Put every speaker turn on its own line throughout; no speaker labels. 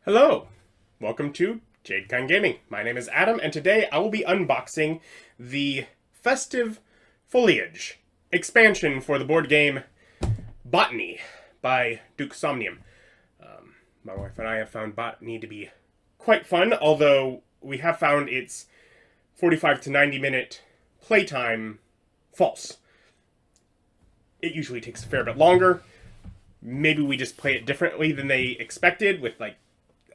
Hello, welcome to JadeKind Gaming. My name is Adam, and today I will be unboxing the Festive Foliage expansion for the board game Botany by Somnium. My wife and I have found Botany to be quite fun, although we have found its 45 to 90 minute playtime false. It usually takes a fair bit longer. Maybe we just play it differently than they expected with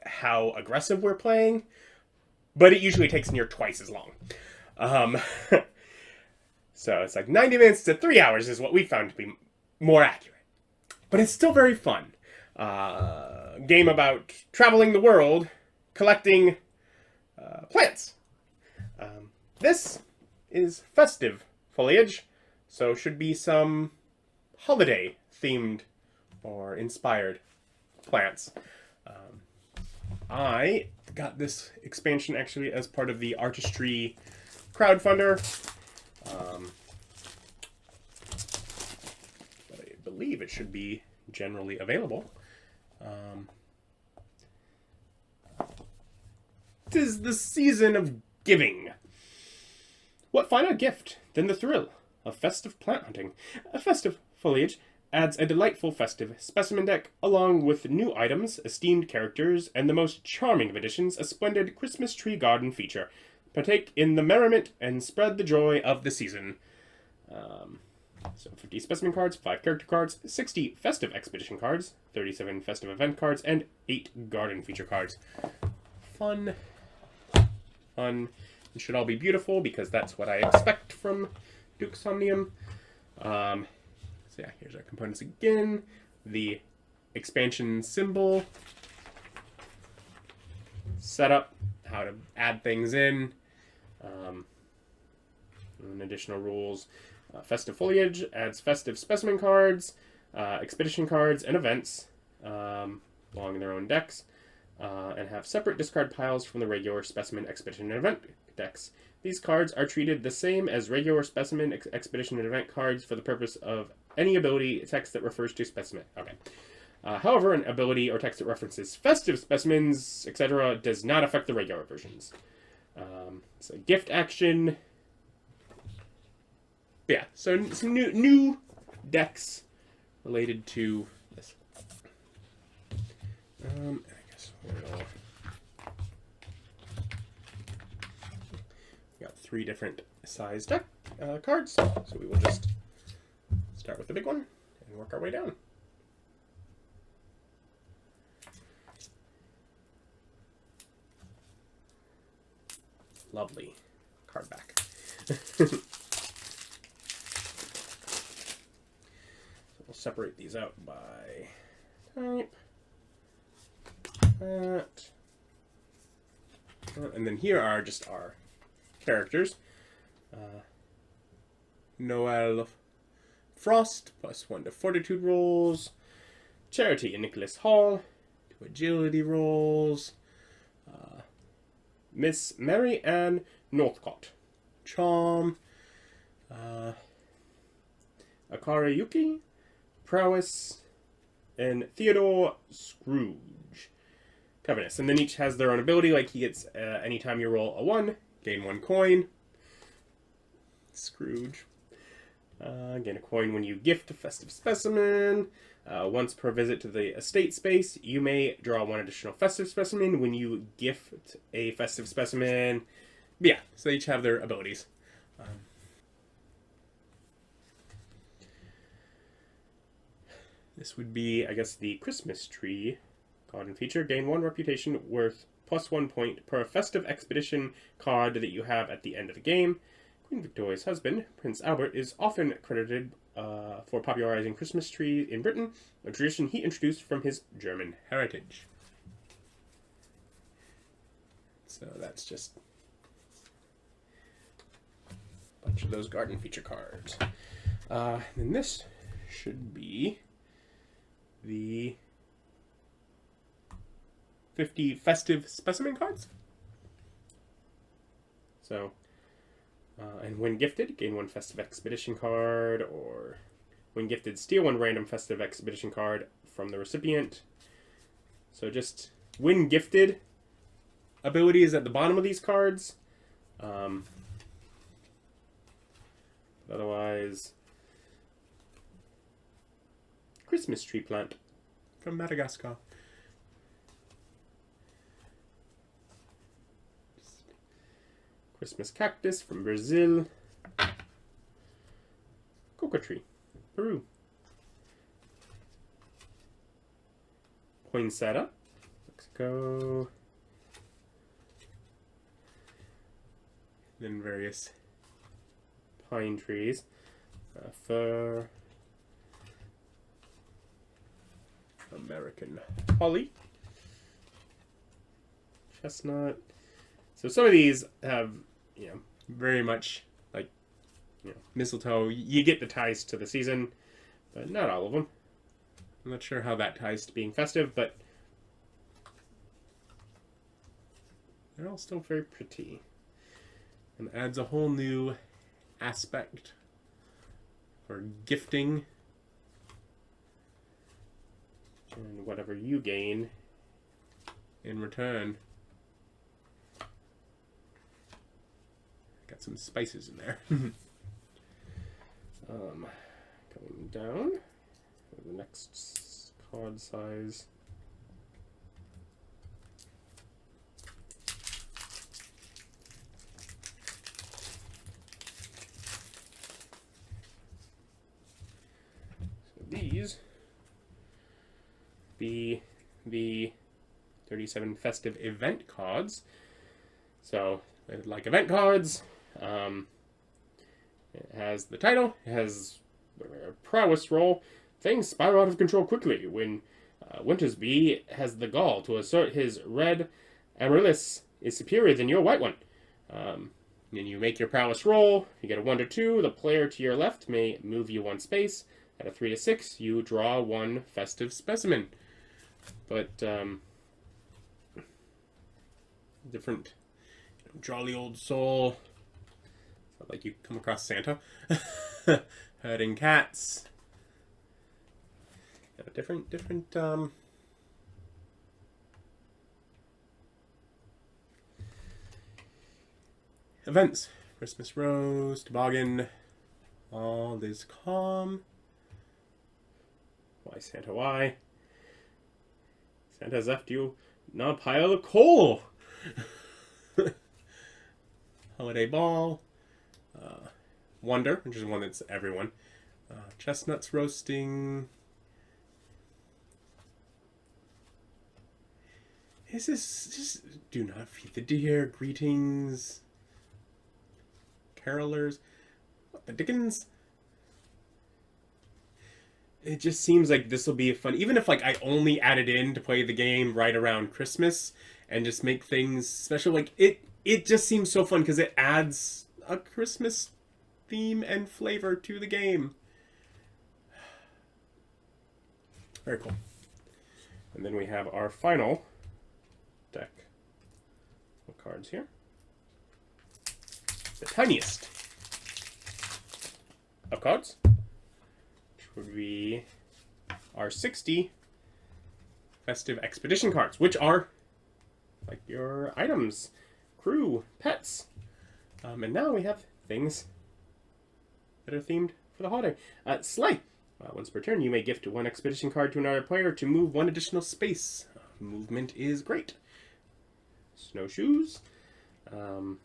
how aggressive we're playing, but it usually takes near twice as long. Um, so it's 90 minutes to 3 hours is what we found to be more accurate. But it's still very fun. Game about traveling the world, collecting plants. This is festive foliage, so should be some holiday themed or inspired plants. I got this expansion actually as part of the Artistry crowdfunder. But I believe it should be generally available. Tis the season of giving. What finer gift than the thrill of festive plant hunting? A festive foliage adds a delightful festive specimen deck, along with new items, esteemed characters, and the most charming of additions, a splendid Christmas tree garden feature. Partake in the merriment and spread the joy of the season. So 50 specimen cards, 5 character cards, 60 festive expedition cards, 37 festive event cards, and 8 garden feature cards. Fun. Fun. It should all be beautiful because that's what I expect from Somnium. So yeah, here's our components again. The expansion symbol, setup, how to add things in, and additional rules. Festive Foliage adds festive specimen cards, expedition cards, and events belong in their own decks, and have separate discard piles from the regular specimen, expedition, and event decks. These cards are treated the same as regular specimen, expedition, and event cards for the purpose of any ability text that refers to specimen. Okay. However, an ability or text that references festive specimens, etc., does not affect the regular versions. So gift action. Yeah, so some new decks related to this. I guess we'll... We got 3 different size deck cards, so we will just start with the big one and work our way down. Lovely card back. So we'll separate these out by type. That. And then here are just our characters. Noel Frost, +1 to fortitude rolls. Charity and Nicholas Hall, 2 agility rolls. Miss Mary Ann Northcott, charm. Akara Yuki, prowess. And Theodore Scrooge, cleverness. And then each has their own ability, like he gets, anytime you roll a 1, gain 1 coin. Scrooge. Gain a coin when you gift a festive specimen. Once per visit to the estate space, you may draw 1 additional festive specimen when you gift a festive specimen. But yeah, so they each have their abilities. This would be, I guess, the Christmas tree garden feature. Gain 1 reputation worth +1 point per festive expedition card that you have at the end of the game. Queen Victoria's husband, Prince Albert, is often credited for popularizing Christmas trees in Britain, a tradition he introduced from his German heritage. So that's just a bunch of those garden feature cards. And this should be the 50 festive specimen cards. So, and when gifted, gain 1 festive expedition card, or when gifted, steal 1 random festive expedition card from the recipient. So just when gifted ability is at the bottom of these cards. Otherwise, Christmas tree plant from Madagascar. Christmas cactus from Brazil. Coca tree, Peru. Poinsettia, Mexico. Then various pine trees. Fir. American holly. Chestnut. So some of these have, very much like, mistletoe. You get the ties to the season, but not all of them. I'm not sure how that ties to being festive, but they're all still very pretty. And adds a whole new aspect for gifting. And whatever you gain in return. Got some spices in there. Going down. The next card size. So these be the 37 festive event cards. So, like event cards, it has the title, it has a prowess roll. Things spiral out of control quickly when Wintersby has the gall to assert his red amaryllis is superior than your white one. And you make your prowess roll. You get a 1 to 2. The player to your left may move you 1 space. At a 3 to 6, you draw 1 festive specimen. But different jolly old soul. So like you come across Santa, herding cats. Different events. Christmas rose, toboggan, all is calm. Why, Santa, why? Santa's left you not a pile of coal. Holiday ball. Wonder, which is one that's everyone. Chestnuts roasting. This is just do not feed the deer. Greetings. Carolers. What the dickens? It just seems like this will be fun. Even if like I only added in to play the game right around Christmas and just make things special, like it just seems so fun because it adds a Christmas theme and flavor to the game. Very cool. And then we have our final deck of cards here. The tiniest of cards, which would be our 60 festive expedition cards, which are like your items, crew, pets. And now we have things that are themed for the holiday. Sleigh. Once per turn, you may gift 1 expedition card to another player to move 1 additional space. Movement is great. Snowshoes. +1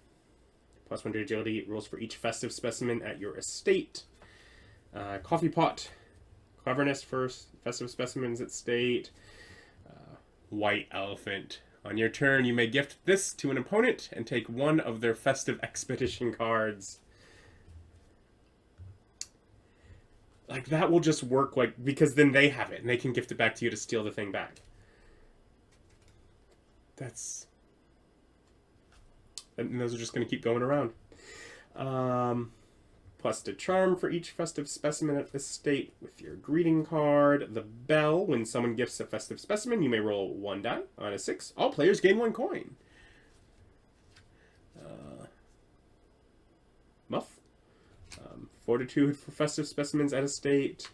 to agility rolls for each festive specimen at your estate. Coffee pot. Cleverness for festive specimens at state. White elephant. On your turn, you may gift this to an opponent and take 1 of their festive expedition cards. Like, that will just work, like, because then they have it, and they can gift it back to you to steal the thing back. And those are just going to keep going around. Plus the charm for each festive specimen at the estate with your greeting card. The bell, when someone gifts a festive specimen, you may roll 1 die. On a 6, all players gain 1 coin. Muff. Fortitude for festive specimens at estate.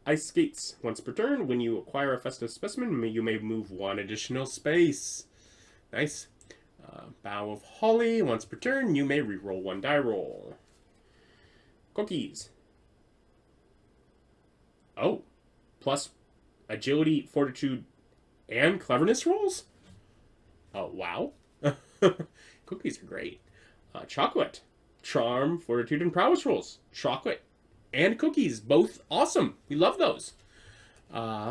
Ice skates once per turn. When you acquire a festive specimen, you may move 1 additional space. Nice. Bough of Holly once per turn. You may reroll 1 die roll. Cookies. Oh, plus agility, fortitude, and cleverness rolls? Oh, wow. Cookies are great. Chocolate. Charm, fortitude, and prowess rolls. Chocolate and cookies, both awesome. We love those.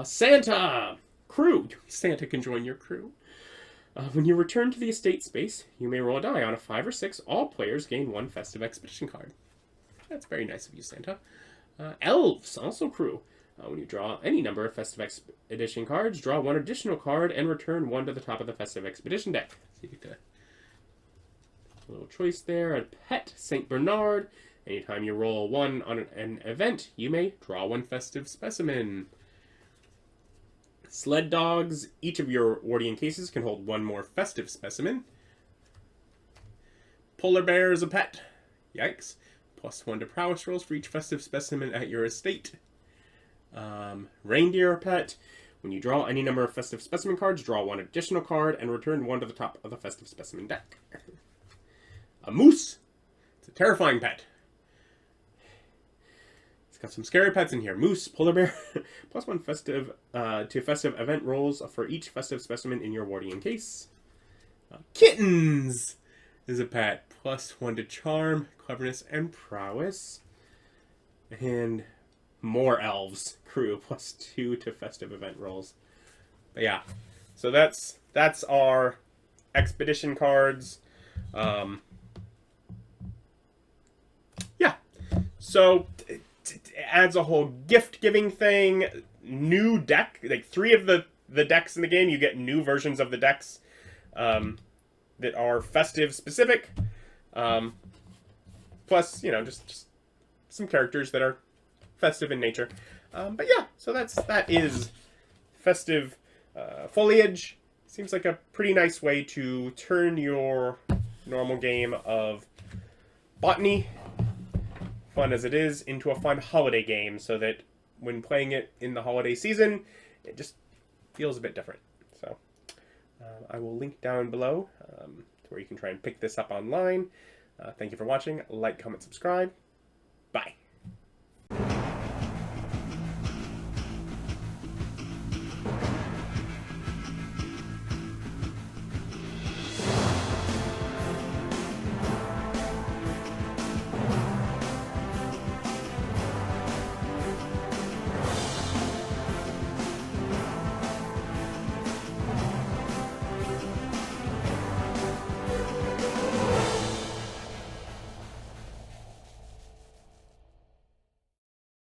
Santa. Crew. Santa can join your crew. When you return to the estate space, you may roll a die. On a 5 or 6, all players gain 1 festive expedition card. That's very nice of you, Santa. Elves, also crew. When you draw any number of festive expedition cards, draw 1 additional card and return 1 to the top of the festive expedition deck. So you get a little choice there. A pet, Saint Bernard. Anytime you roll 1 on an event, you may draw 1 festive specimen. Sled dogs. Each of your Wardian cases can hold 1 more festive specimen. Polar bear is a pet. Yikes. +1 to prowess rolls for each festive specimen at your estate. Reindeer pet. When you draw any number of festive specimen cards, draw 1 additional card and return 1 to the top of the festive specimen deck. A moose. It's a terrifying pet. It's got some scary pets in here. Moose, polar bear. +1 festive to festive event rolls for each festive specimen in your Wardian case. Kittens is a pet. +1 to charm, cleverness, and prowess. And more elves crew. +2 to festive event rolls. But yeah, so that's our expedition cards. Yeah, so it adds a whole gift giving thing. New deck, like 3 of the decks in the game, you get new versions of the decks that are festive specific. Plus, you know, just some characters that are festive in nature. But yeah, so that is festive foliage. Seems like a pretty nice way to turn your normal game of botany, fun as it is, into a fun holiday game, so that when playing it in the holiday season, it just feels a bit different. So I will link down below to where you can try and pick this up online. Thank you for watching. Like, comment, subscribe.